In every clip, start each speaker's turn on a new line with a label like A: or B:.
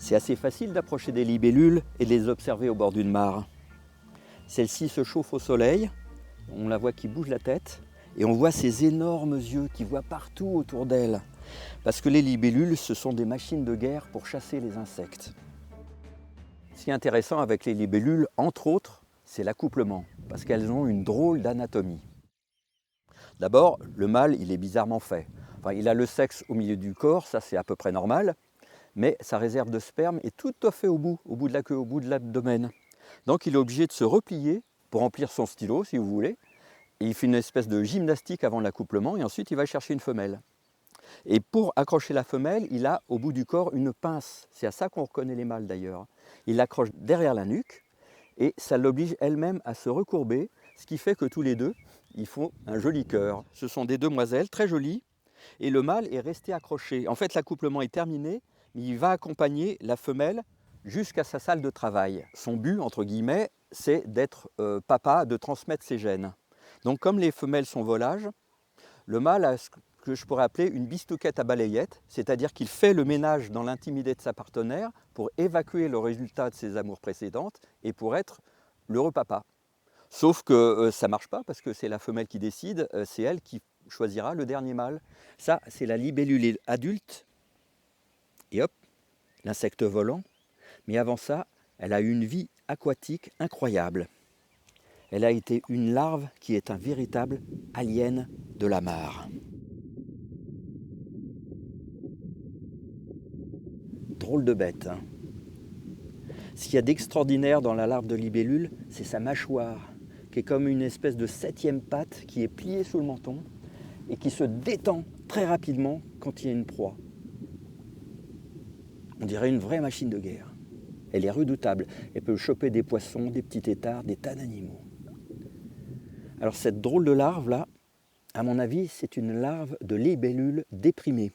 A: C'est assez facile d'approcher des libellules et de les observer au bord d'une mare. Celle-ci se chauffe au soleil, on la voit qui bouge la tête et on voit ses énormes yeux qui voient partout autour d'elle. Parce que les libellules, ce sont des machines de guerre pour chasser les insectes. Ce qui est intéressant avec les libellules, entre autres, c'est l'accouplement, parce qu'elles ont une drôle d'anatomie. D'abord, le mâle, il est bizarrement fait. Enfin, il a le sexe au milieu du corps, ça c'est à peu près normal, mais sa réserve de sperme est tout à fait au bout de la queue, au bout de l'abdomen. Donc il est obligé de se replier pour remplir son stylo, si vous voulez. Et il fait une espèce de gymnastique avant l'accouplement et ensuite il va chercher une femelle. Et pour accrocher la femelle, il a au bout du corps une pince. C'est à ça qu'on reconnaît les mâles d'ailleurs. Il l'accroche derrière la nuque et ça l'oblige elle-même à se recourber, ce qui fait que tous les deux, ils font un joli cœur. Ce sont des demoiselles très jolies et le mâle est resté accroché. En fait, l'accouplement est terminé, mais il va accompagner la femelle jusqu'à sa salle de travail. Son but, entre guillemets, c'est d'être papa, de transmettre ses gènes. Donc comme les femelles sont volages, le mâle a ce que je pourrais appeler une bistouquette à balayette, c'est-à-dire qu'il fait le ménage dans l'intimité de sa partenaire pour évacuer le résultat de ses amours précédentes et pour être l'heureux papa. Sauf que ça ne marche pas parce que c'est la femelle qui décide, c'est elle qui choisira le dernier mâle. Ça, c'est la libellule adulte. Et hop, l'insecte volant. Mais avant ça, elle a une vie aquatique incroyable. Elle a été une larve qui est un véritable alien de la mare. Drôle de bête, hein. Ce qu'il y a d'extraordinaire dans la larve de libellule, c'est sa mâchoire, qui est comme une espèce de 7e patte qui est pliée sous le menton et qui se détend très rapidement quand il y a une proie. On dirait une vraie machine de guerre. Elle est redoutable. Elle peut choper des poissons, des petits têtards, des tas d'animaux. Alors cette drôle de larve-là, à mon avis, c'est une larve de libellule déprimée.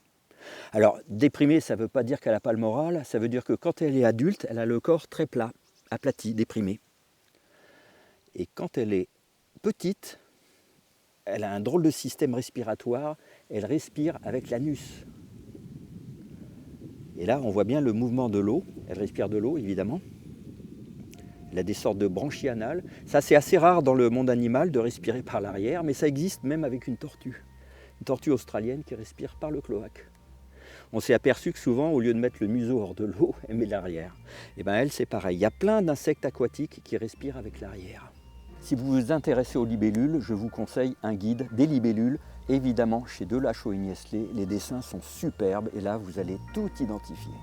A: Alors déprimée, ça ne veut pas dire qu'elle n'a pas le moral, ça veut dire que quand elle est adulte, elle a le corps très plat, aplati, déprimé. Et quand elle est petite, elle a un drôle de système respiratoire, elle respire avec l'anus. Et là, on voit bien le mouvement de l'eau. Elle respire de l'eau, évidemment. Elle a des sortes de branchies anales. Ça, c'est assez rare dans le monde animal de respirer par l'arrière, mais ça existe même avec une tortue. Une tortue australienne qui respire par le cloaque. On s'est aperçu que souvent, au lieu de mettre le museau hors de l'eau, elle met l'arrière. Et bien elle, c'est pareil. Il y a plein d'insectes aquatiques qui respirent avec l'arrière. Si vous vous intéressez aux libellules, je vous conseille un guide des libellules. Évidemment, chez Delachaux et Niestlé, les dessins sont superbes et là, vous allez tout identifier.